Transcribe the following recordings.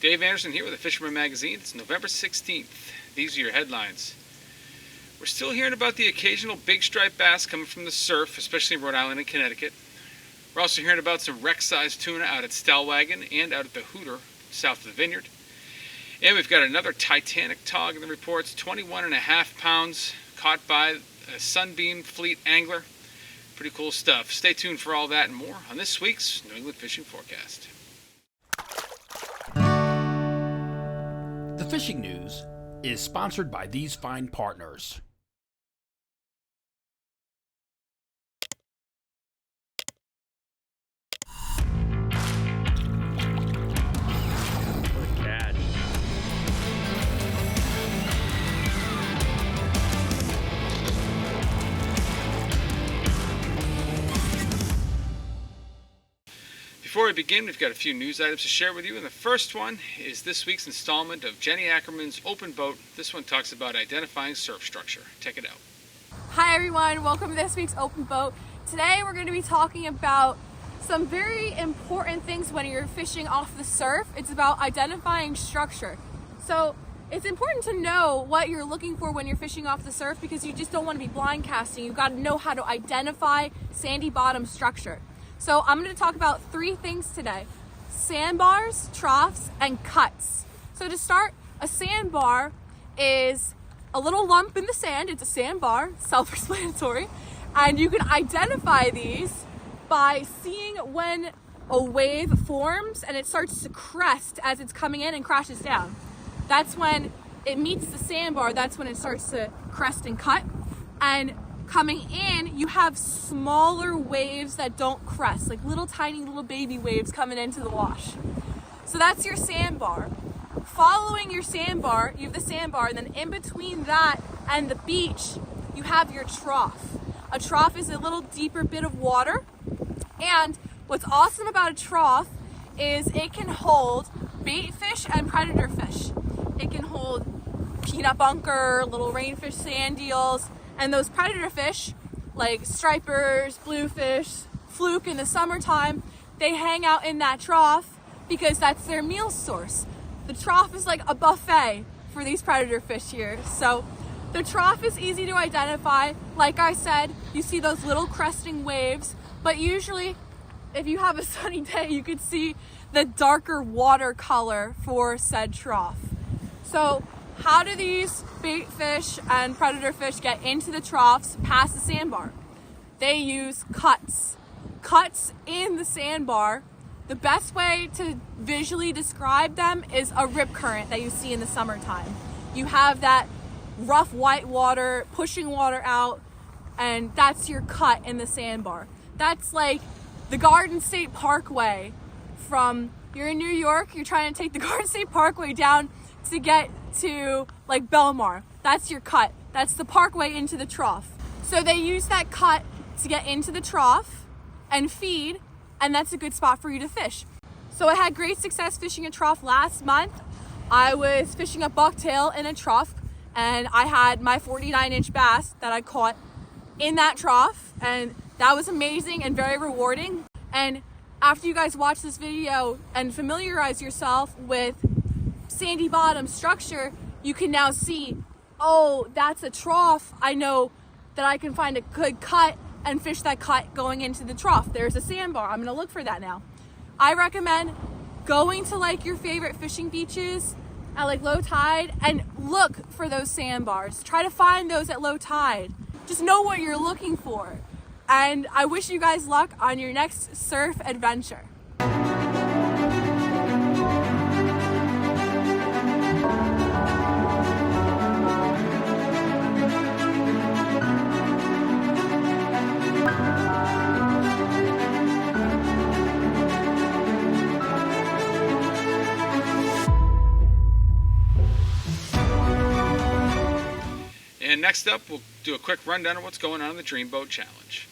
Dave Anderson here with the Fisherman magazine. It's November 16th. These are your headlines. We're still hearing about the occasional big striped bass coming from the surf, especially in Rhode Island and Connecticut. We're also hearing about some wreck-sized tuna out at Stellwagen and out at the Hooter, south of the Vineyard. And we've got another Titanic tog in the reports, 21.5 pounds, caught by a Sunbeam fleet angler. Pretty cool stuff. Stay tuned for all that and more on this week's New England Fishing Forecast. The Fishing News is sponsored by these fine partners. What a catch. Before we begin, we've got a few news items to share with you, and the first one is this week's installment of Jenni Ackerman's Open Boat. This one talks about identifying surf structure. Check it out. Hi everyone, welcome to this week's Open Boat. Today we're going to be talking about some very important things when you're fishing off the surf. It's about identifying structure. So it's important to know what you're looking for when you're fishing off the surf because you just don't want to be blind casting. You've got to know how to identify sandy bottom structure. So I'm going to talk about three things today: sandbars, troughs, and cuts. So to start, a sandbar is a little lump in the sand. It's a sandbar, self-explanatory. And you can identify these by seeing when a wave forms and it starts to crest as it's coming in and crashes down. That's when it meets the sandbar. That's when it starts to crest and cut. And coming in, you have smaller waves that don't crest, like little tiny little baby waves coming into the wash. So that's your sandbar. Following your sandbar, you have the sandbar, and then in between that and the beach, you have your trough. A trough is a little deeper bit of water, and what's awesome about a trough is it can hold bait fish and predator fish. It can hold peanut bunker, little rainfish, sand eels, and those predator fish, like stripers, bluefish, fluke in the summertime, they hang out in that trough because that's their meal source. The trough is like a buffet for these predator fish here. So the trough is easy to identify. Like I said, you see those little cresting waves, but usually if you have a sunny day, you could see the darker water color for said trough. So how do these bait fish and predator fish get into the troughs past the sandbar? They use cuts. Cuts in the sandbar. The best way to visually describe them is a rip current that you see in the summertime. You have that rough white water pushing water out, and that's your cut in the sandbar. That's like the Garden State Parkway from, you're in New York, you're trying to take the Garden State Parkway down to get to like Belmar. That's your cut. That's the parkway into the trough. So they use that cut to get into the trough and feed, and that's a good spot for you to fish. So I had great success fishing a trough last month. I was fishing a bucktail in a trough, and I had my 49-inch bass that I caught in that trough, and that was amazing and very rewarding. And after you guys watch this video and familiarize yourself with sandy bottom structure, you can now see, oh, that's a trough. I know that I can find a good cut and fish that cut going into the trough. There's a sandbar. I'm gonna look for that now. I recommend going to like your favorite fishing beaches at like low tide and look for those sandbars. Try to find those at low tide. Just know what you're looking for. And I wish you guys luck on your next surf adventure. And next up, we'll do a quick rundown of what's going on in the Dreamboat Challenge.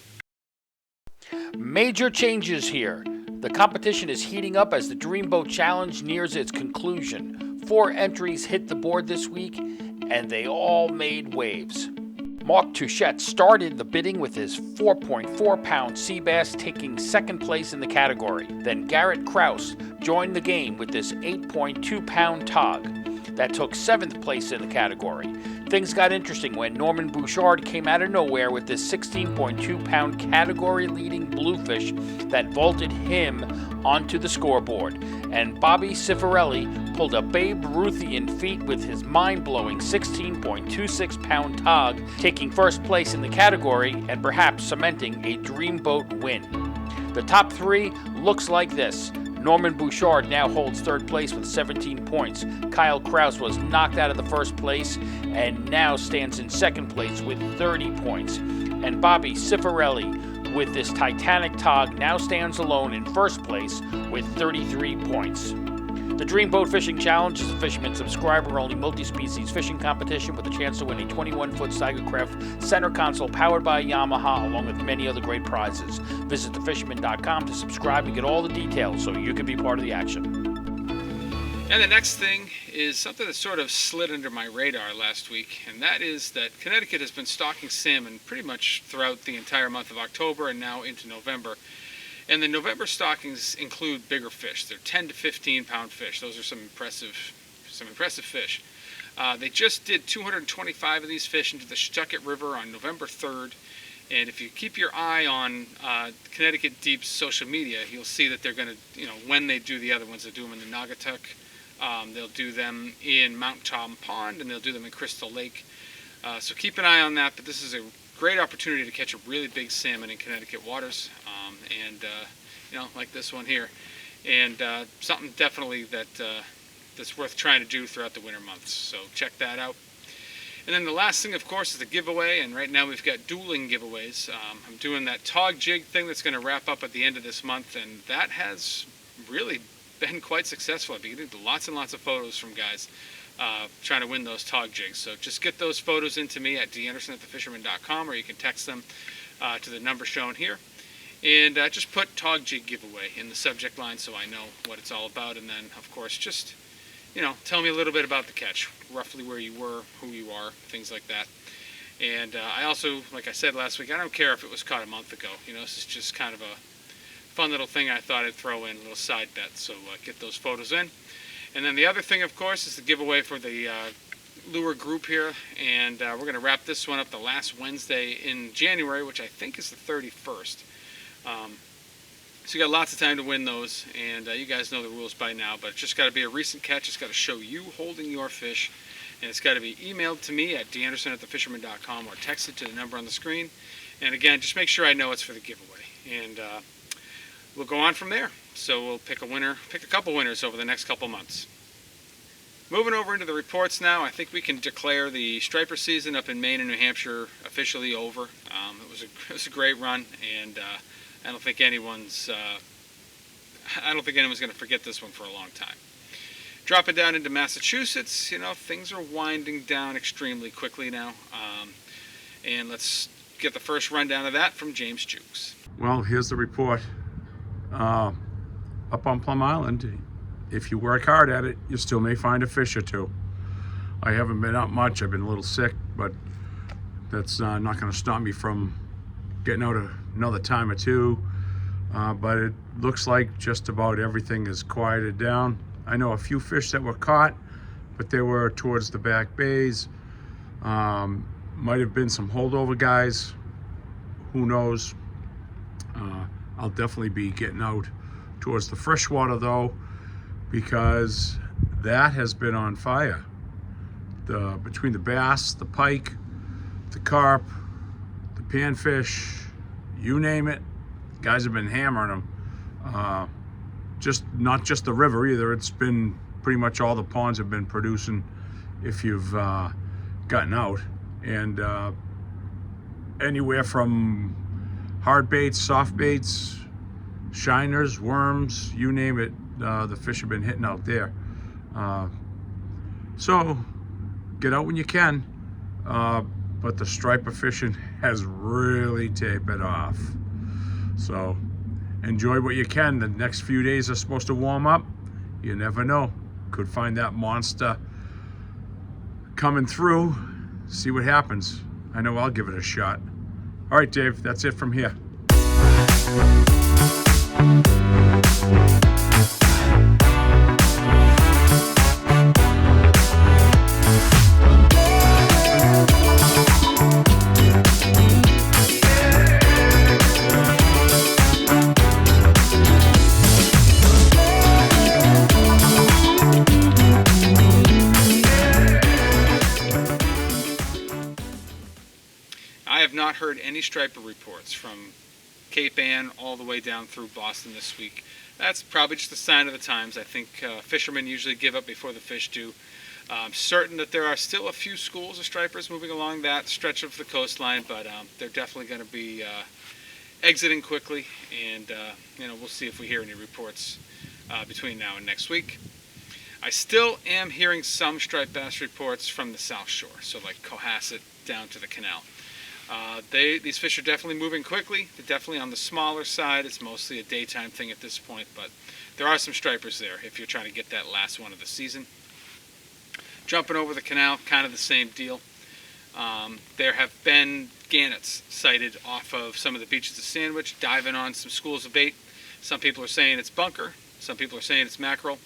Major changes here. The competition is heating up as the Dreamboat Challenge nears its conclusion. 4 entries hit the board this week, and they all made waves. Mark Touchette started the bidding with his 4.4-pound sea bass, taking second place in the category. Then Garrett Krause joined the game with this 8.2-pound tog that took seventh place in the category. Things got interesting when Norman Bouchard came out of nowhere with this 16.2-pound category-leading bluefish that vaulted him onto the scoreboard. And Bobby Cifarelli pulled a Babe Ruthian feat with his mind-blowing 16.26-pound tog, taking first place in the category and perhaps cementing a dreamboat win. The top three looks like this. Norman Bouchard now holds third place with 17 points. Kyle Krause was knocked out of the first place and now stands in second place with 30 points. And Bobby Cifarelli, with this Titanic tog, now stands alone in first place with 33 points. The Dream Boat Fishing Challenge is a Fisherman subscriber-only multi-species fishing competition with a chance to win a 21-foot Cyclocraft center console powered by Yamaha, along with many other great prizes. Visit thefisherman.com to subscribe and get all the details so you can be part of the action. And the next thing is something that sort of slid under my radar last week, and that is that Connecticut has been stocking salmon pretty much throughout the entire month of October and now into November. And the November stockings include bigger fish. They're 10 to 15 pound fish. Those are some impressive fish. They just did 225 of these fish into the Shucket River on November 3rd. And if you keep your eye on Connecticut Deep's social media, you'll see that they're going to, when they do the other ones, they'll do them in the Naugatuck. They'll do them in Mount Tom Pond, and they'll do them in Crystal Lake. So keep an eye on that. But this is a great opportunity to catch a really big salmon in Connecticut waters, like this one here, and something definitely that's worth trying to do throughout the winter months. So check that out. And then the last thing, of course, is the giveaway, and right now we've got dueling giveaways. I'm doing that tog jig thing that's going to wrap up at the end of this month, and that has really been quite successful. I've been getting lots and lots of photos from guys trying to win those tog jigs. So just get those photos into me at danderson@thefisherman.com, or you can text them to the number shown here. And just put tog jig giveaway in the subject line so I know what it's all about. And then, of course, just, tell me a little bit about the catch, roughly where you were, who you are, things like that. And I also, like I said last week, I don't care if it was caught a month ago. This is just kind of a fun little thing I thought I'd throw in, a little side bet. So get those photos in. And then the other thing, of course, is the giveaway for the lure group here. And we're going to wrap this one up the last Wednesday in January, which I think is the 31st. So you got lots of time to win those, and you guys know the rules by now, but it's just got to be a recent catch. It's got to show you holding your fish, and it's got to be emailed to me at danderson@thefisherman.com or texted to the number on the screen. And again, just make sure I know it's for the giveaway, and we'll go on from there. So we'll pick a couple winners over the next couple months. Moving over into the reports now, I think we can declare the striper season up in Maine and New Hampshire officially over. It was a great run, and I don't think anyone's going to forget this one for a long time. Dropping down into Massachusetts, things are winding down extremely quickly now. And let's get the first rundown of that from James Jewkes. Well, here's the report. Up on Plum Island, if you work hard at it, you still may find a fish or two. I haven't been up much. I've been a little sick, but that's not going to stop me from getting out another time or two. But it looks like just about everything is quieted down. I know a few fish that were caught, but they were towards the back bays. Might have been some holdover guys. Who knows? I'll definitely be getting out towards the freshwater though, because that has been on fire. Between the bass, the pike, the carp, the panfish, you name it, guys have been hammering them. Not just the river either. It's been pretty much all the ponds have been producing if you've gotten out. And anywhere from hard baits, soft baits, shiners, worms, you name it, the fish have been hitting out there. So get out when you can. But the striper fishing has really tapered off. So enjoy what you can. The next few days are supposed to warm up. You never know. Could find that monster coming through. See what happens. I know I'll give it a shot. All right, Dave, that's it from here. I have not heard any striper reports from Cape Ann all the way down through Boston this week. That's probably just a sign of the times. I think fishermen usually give up before the fish do. I'm certain that there are still a few schools of stripers moving along that stretch of the coastline, but they're definitely going to be exiting quickly, and we'll see if we hear any reports between now and next week. I still am hearing some striped bass reports from the South Shore, so like Cohasset down to the canal. These fish are definitely moving quickly. They're definitely on the smaller side. It's mostly a daytime thing at this point, but there are some stripers there if you're trying to get that last one of the season. Jumping over the canal, kind of the same deal. There have been gannets sighted off of some of the beaches of Sandwich, diving on some schools of bait. Some people are saying it's bunker. Some people are saying it's mackerel.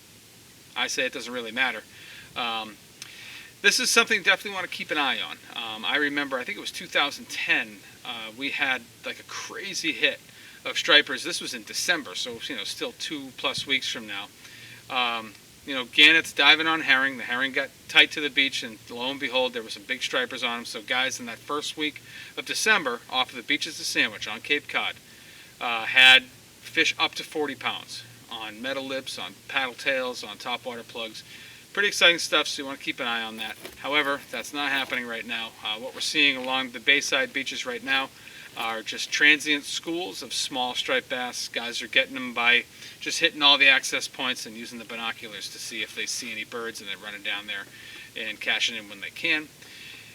I say it doesn't really matter. This is something you definitely want to keep an eye on. I remember, I think it was 2010, we had like a crazy hit of stripers. This was in December, so still 2+ weeks from now. Gannets diving on herring. The herring got tight to the beach, and lo and behold, there were some big stripers on them. So guys in that first week of December, off of the beaches of Sandwich on Cape Cod, had fish up to 40 pounds on metal lips, on paddle tails, on topwater plugs. Pretty exciting stuff, so you want to keep an eye on that. However, that's not happening right now. What we're seeing along the bayside beaches right now are just transient schools of small striped bass. Guys are getting them by just hitting all the access points and using the binoculars to see if they see any birds, and then running down there and cashing in when they can.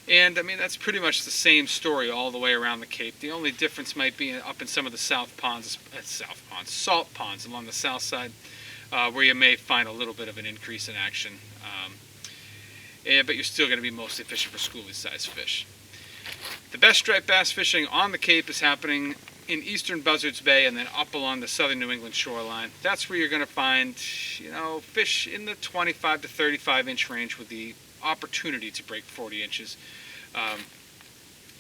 And I mean, that's pretty much the same story all the way around the Cape. The only difference might be up in some of the salt ponds along the south side, where you may find a little bit of an increase in action. But you're still going to be mostly fishing for schoolie-sized fish. The best striped bass fishing on the Cape is happening in eastern Buzzards Bay and then up along the southern New England shoreline. That's where you're going to find, fish in the 25 to 35 inch range with the opportunity to break 40 inches.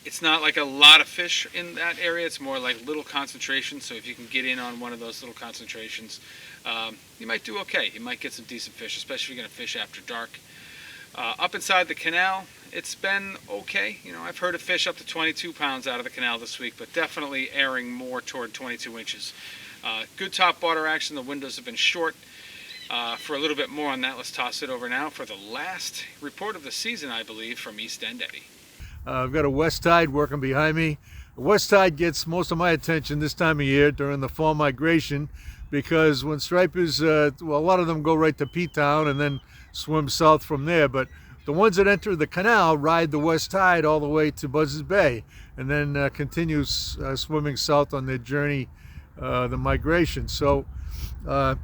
It's not like a lot of fish in that area. It's more like little concentrations. So if you can get in on one of those little concentrations, you might do okay. You might get some decent fish, especially if you're going to fish after dark. Up inside the canal, it's been okay. I've heard of fish up to 22 pounds out of the canal this week, but definitely airing more toward 22 inches. Good top water action. The windows have been short. For a little bit more on that, let's toss it over now for the last report of the season, I believe, from East End Eddie. I've got a west tide working behind me. The west tide gets most of my attention this time of year during the fall migration, because when stripers, a lot of them go right to P-Town and then swim south from there, but the ones that enter the canal ride the west tide all the way to Buzzards Bay and then continue swimming south on their journey, the migration. So, so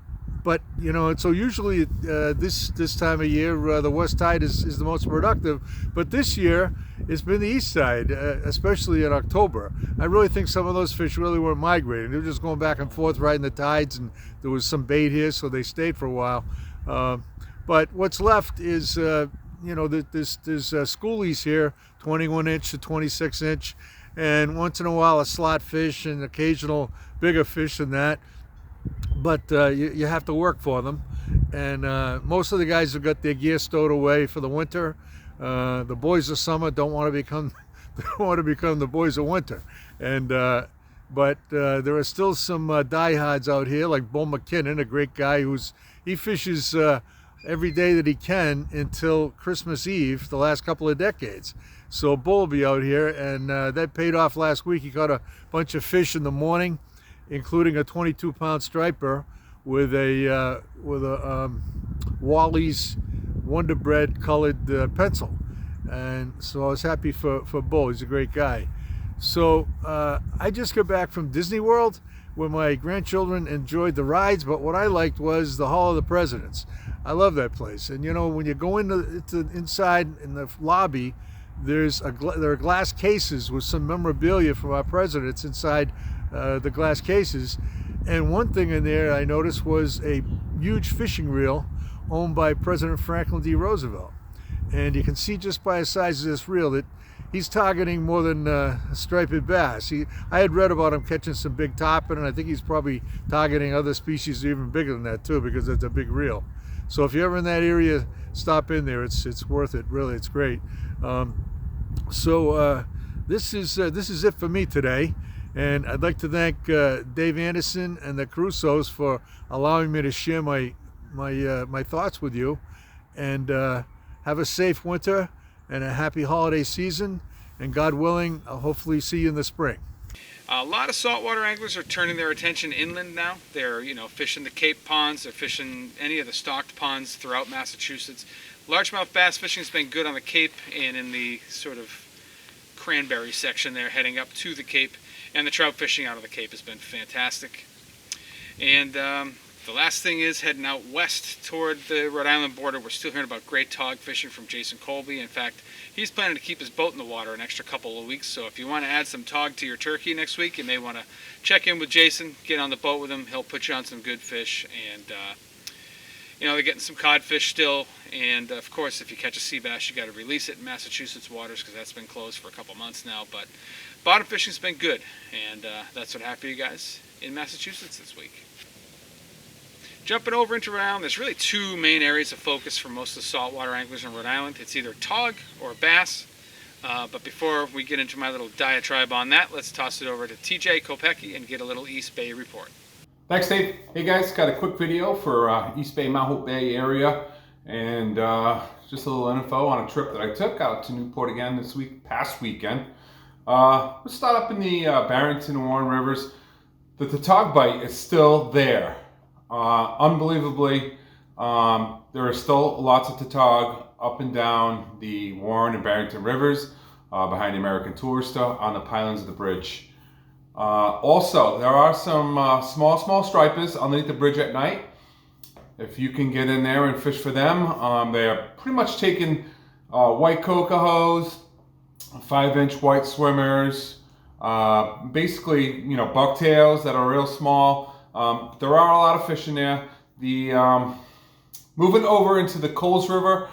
usually this time of year, the west tide is the most productive, but this year it's been the east side, especially in October. I really think some of those fish really weren't migrating. They were just going back and forth riding the tides, and there was some bait here, so they stayed for a while. But what's left is, there's schoolies here, 21 inch to 26 inch, and once in a while a slot fish and occasional bigger fish than that. But you have to work for them, and most of the guys have got their gear stowed away for the winter. The boys of summer don't want to become the boys of winter, and but there are still some diehards out here, like Bo McKinnon, a great guy he fishes every day that he can until Christmas Eve the last couple of decades. So Bo will be out here, and that paid off last week. He caught a bunch of fish in the morning, including a 22-pound striper with a Wally's Wonder Bread colored pencil. And so I was happy for Bo. He's a great guy. So I just got back from Disney World, where my grandchildren enjoyed the rides, but what I liked was the Hall of the Presidents. I love that place. And when you go into inside in the lobby, there are glass cases with some memorabilia from our presidents inside the glass cases. And one thing in there I noticed was a huge fishing reel owned by President Franklin D. Roosevelt. And you can see just by the size of this reel that he's targeting more than a striped bass. I had read about him catching some big tarpon, and I think he's probably targeting other species even bigger than that too, because it's a big reel. So if you're ever in that area, stop in there. It's worth it. Really, it's great. This is it for me today, and I'd like to thank Dave Anderson and the Crusoes for allowing me to share my thoughts with you. And have a safe winter and a happy holiday season, and God willing, I'll hopefully see you in the spring. A lot of saltwater anglers are turning their attention inland now. They're, fishing the Cape ponds. They're fishing any of the stocked ponds throughout Massachusetts. Largemouth bass fishing's been good on the Cape and in the sort of cranberry section there heading up to the Cape. And the trout fishing out of the Cape has been fantastic. And the last thing is heading out west toward the Rhode Island border. We're still hearing about great tog fishing from Jason Colby. In fact, he's planning to keep his boat in the water an extra couple of weeks. So if you want to add some tog to your turkey next week, you may want to check in with Jason, get on the boat with him. He'll put you on some good fish. And, they're getting some codfish still. And, of course, if you catch a sea bass, you got to release it in Massachusetts waters because that's been closed for a couple months now. But bottom fishing's been good. And that's what happened for you guys in Massachusetts this week. Jumping over into Rhode Island, there's really two main areas of focus for most of the saltwater anglers in Rhode Island. It's either tog or bass. But before we get into my little diatribe on that, let's toss it over to TJ Kopecky and get a little East Bay report. Thanks, Dave. Hey guys, got a quick video for East Bay, Mount Hope Bay area, and just a little info on a trip that I took out to Newport again this past weekend. Let's start up in the Barrington and Warren Rivers. The tog bite is still there. Unbelievably, there are still lots of tautog up and down the Warren and Barrington Rivers, behind the American Tourister, on the pilings of the bridge. Also, there are some small stripers underneath the bridge at night. If you can get in there and fish for them, they are pretty much taking white cocahos, 5-inch white swimmers, basically, bucktails that are real small. There are a lot of fish in there. Moving over into the Coles River,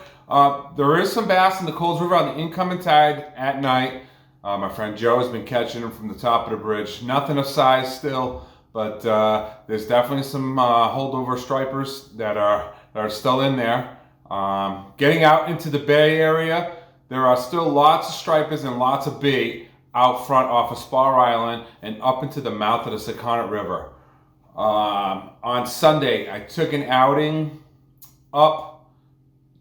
there is some bass in the Coles River on the incoming tide at night. My friend Joe has been catching them from the top of the bridge. Nothing of size still, but there's definitely some holdover stripers that are still in there. Getting out into the Bay area, there are still lots of stripers and lots of bait out front off of Spar Island and up into the mouth of the Sakonnet River. On Sunday, I took an outing up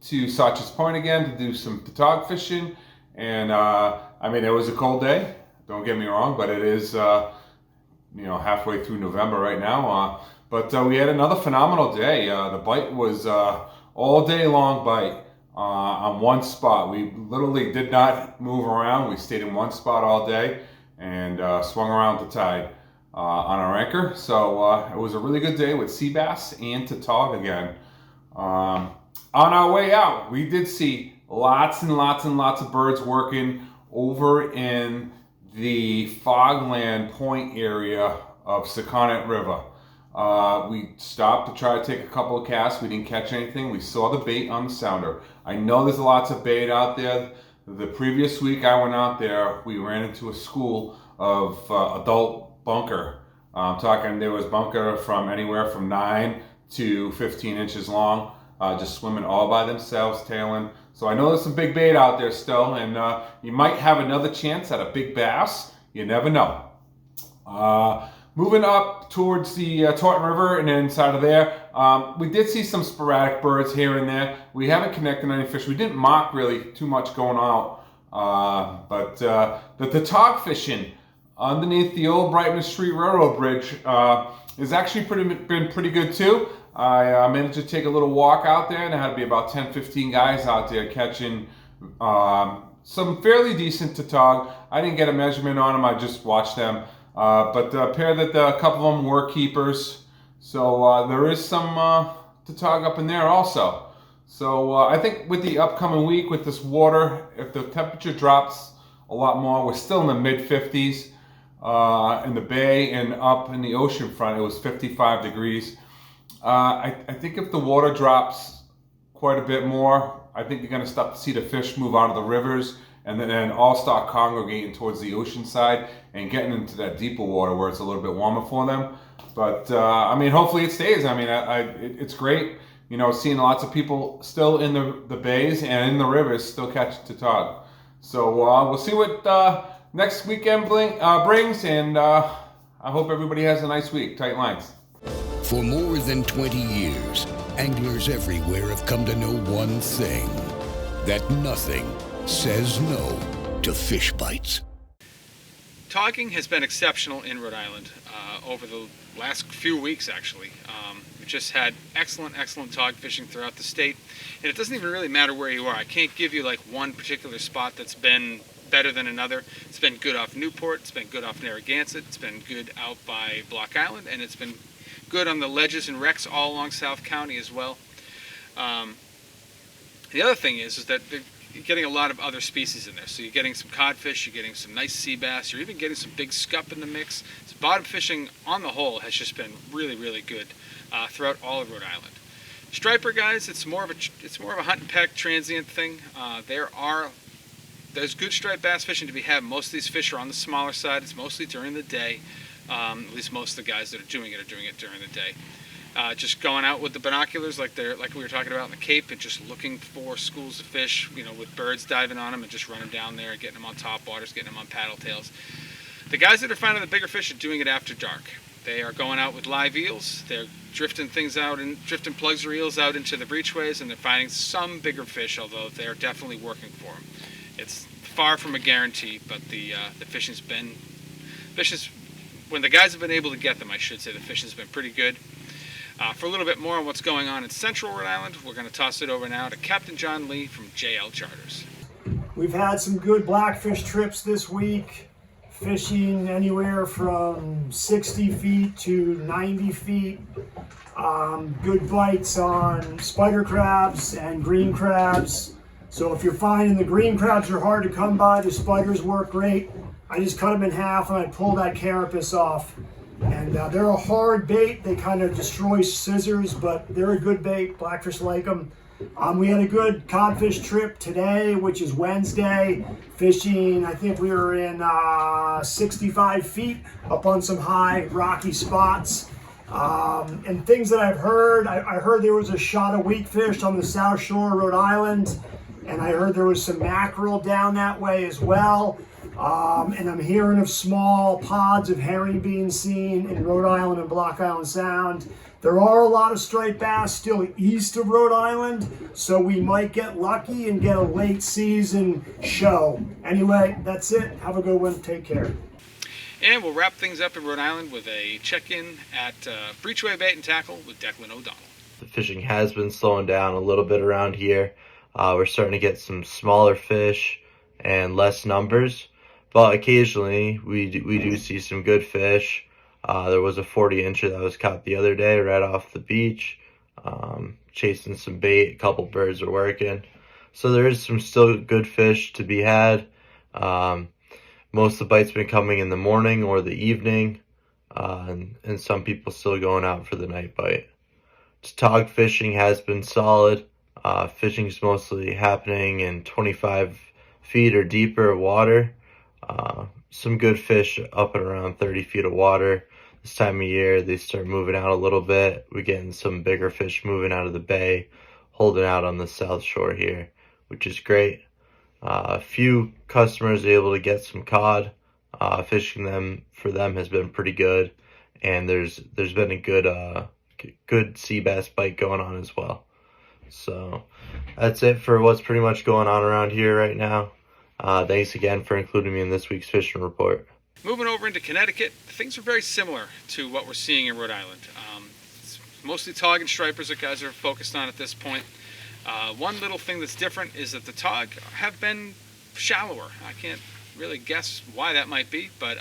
to Sachs Point again to do some tautog fishing, and it was a cold day, don't get me wrong, but it is halfway through November right now, but we had another phenomenal day. The bite was all day long bite on one spot. We literally did not move around. We stayed in one spot all day and swung around the tide on our anchor. So it was a really good day with sea bass and tautog again. On our way out, we did see lots and lots of birds working over in the Fogland Point area of Sakonnet River. We stopped to try to take a couple of casts. We didn't catch anything. We saw the bait on the sounder. I know there's lots of bait out there. The previous week I went out there, we ran into a school of adult bunker. I'm talking, there was bunker from anywhere from 9 to 15 inches long, just swimming all by themselves, tailing. So I know there's some big bait out there still, and you might have another chance at a big bass. You never know. Moving up towards the Taunton River and inside of there, we did see some sporadic birds here and there. We haven't connected any fish. We didn't mock really too much going out, but the tog fishing underneath the old Brightman Street Railroad Bridge is actually been pretty good too. I managed to take a little walk out there, and there had to be about 10-15 guys out there catching some fairly decent tautog. I didn't get a measurement on them, I just watched them. But a couple of them were keepers. So there is some tautog up in there also. So I think with the upcoming week, with this water, if the temperature drops a lot more, we're still in the mid-50s in the bay, and up in the ocean front, it was 55 degrees. I think if the water drops quite a bit more, I think you're going to start to see the fish move out of the rivers and then all start congregating towards the ocean side and getting into that deeper water where it's a little bit warmer for them. But I mean, hopefully it stays. I mean, it's great, you know, seeing lots of people still in the bays and in the rivers still catching to tog. So we'll see what next weekend brings, and I hope everybody has a nice week. Tight lines. For more than 20 years, anglers everywhere have come to know one thing, that nothing says no to fish bites. Togging has been exceptional in Rhode Island over the last few weeks, actually. We've just had excellent tog fishing throughout the state, and it doesn't even really matter where you are. I can't give you like one particular spot that's been better than another. It's been good off Newport, it's been good off Narragansett, it's been good out by Block Island, and it's been good on the ledges and wrecks all along South County as well. The other thing is that you're getting a lot of other species in there. So you're getting some codfish, you're getting some nice sea bass, you're even getting some big scup in the mix. So bottom fishing on the whole has just been really good throughout all of Rhode Island. Striper guys, it's more of a hunt and peck transient thing. There's good striped bass fishing to be had. Most of these fish are on the smaller side. It's mostly during the day. At least most of the guys that are doing it during the day. Just going out with the binoculars like we were talking about in the Cape, and just looking for schools of fish, you know, with birds diving on them and just running down there and getting them on top waters, getting them on paddle tails. The guys that are finding the bigger fish are doing it after dark. They are going out with live eels. They're drifting drifting plugs or eels out into the breachways, and they're finding some bigger fish, although they're definitely working for them. It's far from a guarantee, but the fishing's been when the guys have been able to get them, I should say, the fishing's been pretty good. For a little bit more on what's going on in Central Rhode Island, we're going to toss it over now to Captain John Lee from JL Charters. We've had some good blackfish trips this week, fishing anywhere from 60 feet to 90 feet. Good bites on spider crabs and green crabs. So if you're finding the green crabs are hard to come by, the spiders work great. I just cut them in half and I pull that carapace off. And they're a hard bait. They kind of destroy scissors, but they're a good bait. Blackfish like them. We had a good codfish trip today, which is Wednesday. Fishing, I think we were in 65 feet up on some high rocky spots. And things that I've heard, I heard there was a shot of weakfish on the South Shore of Rhode Island. And I heard there was some mackerel down that way as well. And I'm hearing of small pods of herring being seen in Rhode Island and Block Island Sound. There are a lot of striped bass still east of Rhode Island, so we might get lucky and get a late season show. Anyway, that's it. Have a good one. Take care. And we'll wrap things up in Rhode Island with a check-in at Breachway Bait and Tackle with Declan O'Donnell. The fishing has been slowing down a little bit around here. We're starting to get some smaller fish and less numbers. But occasionally, we do see some good fish. There was a 40-incher that was caught the other day right off the beach, chasing some bait. A couple birds are working. So there is some still good fish to be had. Most of the bites been coming in the morning or the evening, and some people still going out for the night bite. Tog fishing has been solid. Fishing is mostly happening in 25 feet or deeper of water. Some good fish up and around 30 feet of water. This time of year, they start moving out a little bit. We're getting some bigger fish moving out of the bay, holding out on the South Shore here, which is great. A few customers are able to get some cod. Fishing for them has been pretty good, and there's been a good sea bass bite going on as well. So that's it for what's pretty much going on around here right now. Thanks again for including me in this week's fishing report. Moving over into Connecticut, things are very similar to what we're seeing in Rhode Island. It's mostly tog and stripers that guys are focused on at this point. One little thing that's different is that the tog have been shallower. I can't really guess why that might be, but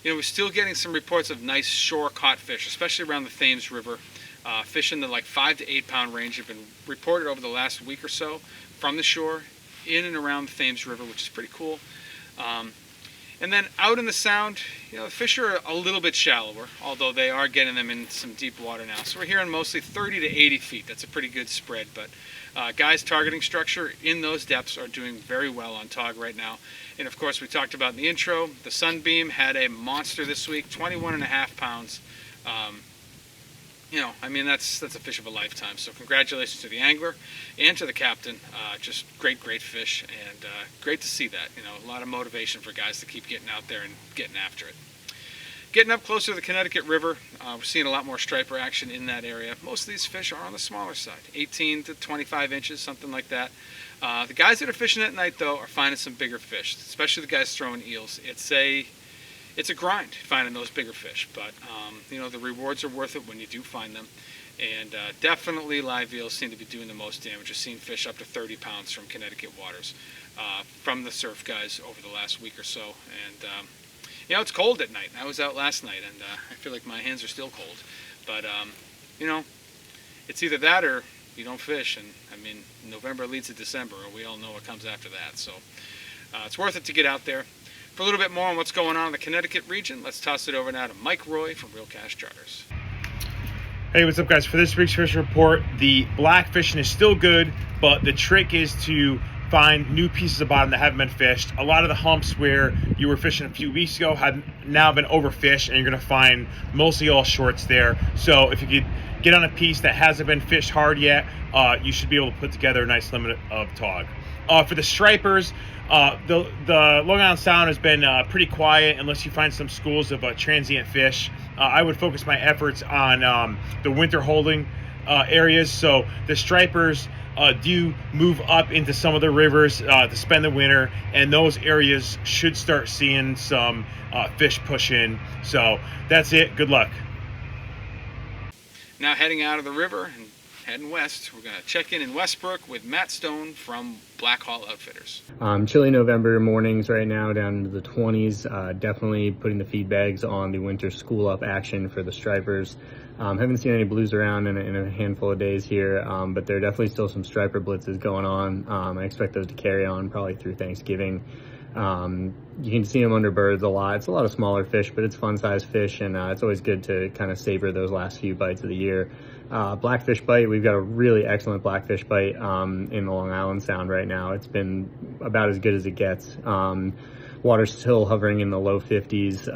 we're still getting some reports of nice shore caught fish, especially around the Thames River. Fish in the like 5 to 8 pound range have been reported over the last week or so from the shore in and around the Thames River, which is pretty cool. And then out in the Sound, the fish are a little bit shallower, although they are getting them in some deep water now. So we're hearing mostly 30 to 80 feet. That's a pretty good spread, but guys targeting structure in those depths are doing very well on tog right now. And of course, we talked about in the intro, the Sunbeam had a monster this week, 21.5 pounds. That's a fish of a lifetime. So congratulations to the angler and to the captain. Just great fish, and great to see that. A lot of motivation for guys to keep getting out there and getting after it. Getting up closer to the Connecticut River, we're seeing a lot more striper action in that area. Most of these fish are on the smaller side, 18 to 25 inches, something like that. The guys that are fishing at night, though, are finding some bigger fish, especially the guys throwing eels. It's a grind finding those bigger fish, but the rewards are worth it when you do find them. And definitely live eels seem to be doing the most damage. I've seen fish up to 30 pounds from Connecticut waters from the surf guys over the last week or so. And it's cold at night. I was out last night, and I feel like my hands are still cold. But it's either that or you don't fish. And November leads to December, and we all know what comes after that. So it's worth it to get out there. For a little bit more on what's going on in the Connecticut region, let's toss it over now to Mike Roy from Real Cash Charters. Hey, what's up, guys? For this week's fish report, the black fishing is still good, but the trick is to find new pieces of bottom that haven't been fished. A lot of the humps where you were fishing a few weeks ago have now been overfished, and you're going to find mostly all shorts there. So if you could get on a piece that hasn't been fished hard yet, you should be able to put together a nice limit of tog. For the stripers, the Long Island Sound has been pretty quiet unless you find some schools of transient fish. I would focus my efforts on the winter holding areas. So the stripers do move up into some of the rivers to spend the winter, and those areas should start seeing some fish push in. So that's it. Good luck. Now heading out of the river and heading west, we're going to check in Westbrook with Matt Stone from Black Hall Outfitters. Chilly November mornings right now, down into the 20s. Definitely putting the feed bags on the winter school up action for the stripers. Haven't seen any blues around in a handful of days here, but there are definitely still some striper blitzes going on. I expect those to carry on probably through Thanksgiving. You can see them under birds a lot. It's a lot of smaller fish, but it's fun-sized fish, and it's always good to kind of savor those last few bites of the year. Blackfish bite, we've got a really excellent blackfish bite in the Long Island Sound right now. It's been about as good as it gets. Water's still hovering in the low 50s,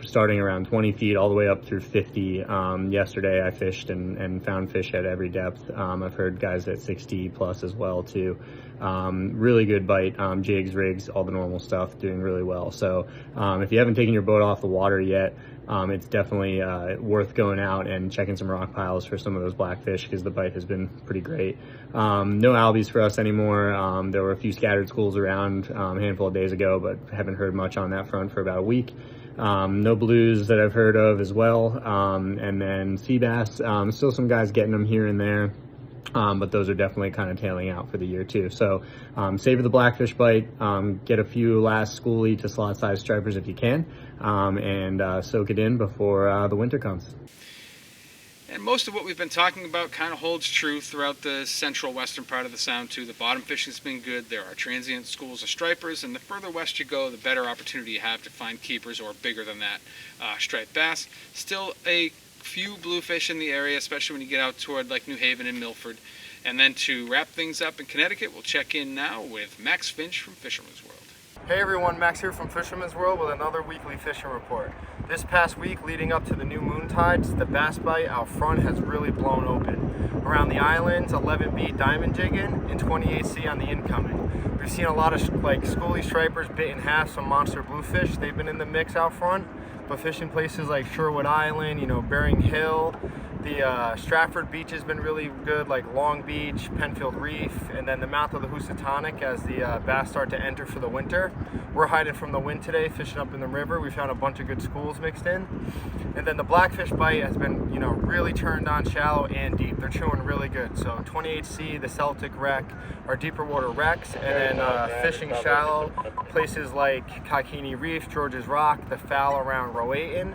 starting around 20 feet all the way up through 50. Yesterday I fished and found fish at every depth. I've heard guys at 60 plus as well too. Really good bite, jigs, rigs, all the normal stuff, doing really well. So if you haven't taken your boat off the water yet, it's definitely worth going out and checking some rock piles for some of those blackfish, because the bite has been pretty great. No albies for us anymore. There were a few scattered schools around a handful of days ago, but haven't heard much on that front for about a week. No blues that I've heard of as well. And then sea bass, still some guys getting them here and there. But those are definitely kind of tailing out for the year too. So savor the blackfish bite, get a few last schoolie to slot size stripers if you can, and soak it in before the winter comes. And most of what we've been talking about kind of holds true throughout the central western part of the Sound too. The bottom fishing's been good. There are transient schools of stripers, and the further west you go, the better opportunity you have to find keepers or bigger than that striped bass. Still a few bluefish in the area, especially when you get out toward like New Haven and Milford. And then to wrap things up in Connecticut, we'll check in now with Max Finch from Fisherman's World. Hey everyone, Max here from Fisherman's World with another weekly fishing report. This past week leading up to the new moon tides, the bass bite out front has really blown open. Around the islands, 11B diamond jigging and 28C on the incoming. We've seen a lot of schoolie stripers bit in half some monster bluefish. They've been in the mix out front, but fishing places like Sherwood Island, Bering Hill, the Stratford Beach has been really good, like Long Beach, Penfield Reef, and then the mouth of the Housatonic as the bass start to enter for the winter. We're hiding from the wind today, fishing up in the river. We found a bunch of good schools mixed in. And then the blackfish bite has been, really turned on shallow and deep. They're chewing really good. So 28C, the Celtic wreck, are deeper water wrecks, and then fishing shallow, places like Cokecky Reef, George's Rock, the foul around Rowayton,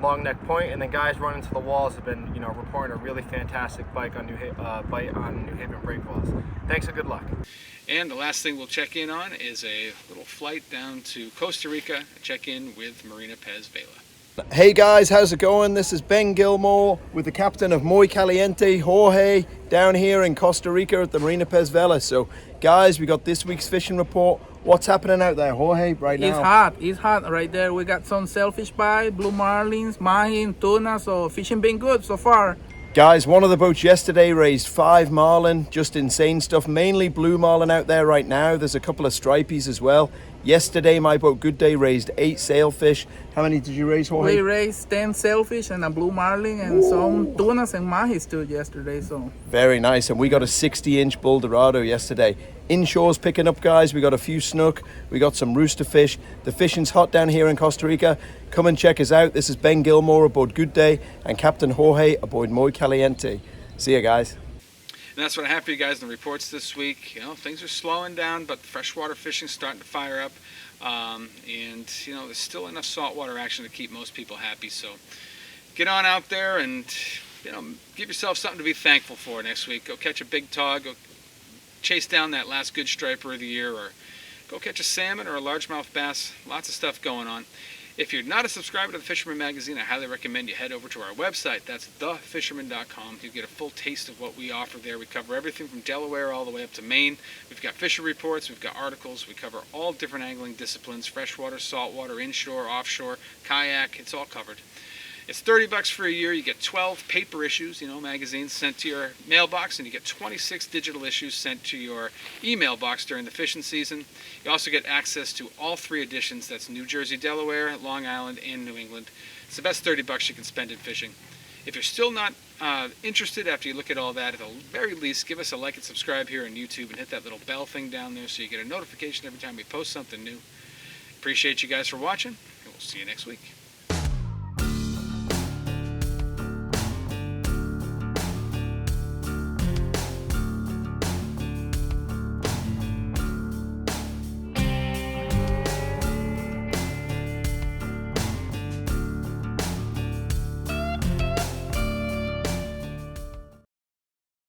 long neck point, and the guys running to the walls have been, reporting a really fantastic bite on New Haven breakfalls. Thanks and good luck. And the last thing we'll check in on is a little flight down to Costa Rica, check in with Marina Pez Vela. Hey guys, how's it going? This is Ben Gilmour with the captain of Muy Caliente, Jorge, down here in Costa Rica at the Marina Pez Vela. So guys, we got this week's fishing report. What's happening out there, Jorge, right now? It's hot right there. We got some sailfish bite, blue marlins, mahi, tuna, so fishing been good so far. Guys, one of the boats yesterday raised 5 marlin, just insane stuff, mainly blue marlin out there right now. There's a couple of stripies as well. Yesterday, my boat Good Day raised 8 sailfish. How many did you raise, Jorge? We raised 10 sailfish and a blue marlin and some tunas and mahis too yesterday. So very nice, and we got a 60-inch bull dorado yesterday. Inshore's picking up, guys. We got a few snook, we got some rooster fish. The fishing's hot down here in Costa Rica. Come and check us out. This is Ben Gilmour aboard Good Day and Captain Jorge aboard Muy Caliente. See ya, guys. And that's what I have for you guys in the reports this week. Things are slowing down, but freshwater fishing's starting to fire up. And there's still enough saltwater action to keep most people happy. So get on out there and, give yourself something to be thankful for next week. Go catch a big tog. Go chase down that last good striper of the year, or go catch a salmon or a largemouth bass. Lots of stuff going on. If you're not a subscriber to the Fisherman magazine, I highly recommend you head over to our website. That's thefisherman.com. You get a full taste of what we offer there. We cover everything from Delaware all the way up to Maine. We've got fisher reports, we've got articles, we cover all different angling disciplines, freshwater, saltwater, inshore, offshore, kayak, it's all covered. It's $30 for a year. You get 12 paper issues, magazines sent to your mailbox, and you get 26 digital issues sent to your email box during the fishing season. You also get access to all 3 editions. That's New Jersey, Delaware, Long Island, and New England. It's the best $30 you can spend in fishing. If you're still not interested after you look at all that, at the very least, give us a like and subscribe here on YouTube and hit that little bell thing down there so you get a notification every time we post something new. Appreciate you guys for watching, and we'll see you next week.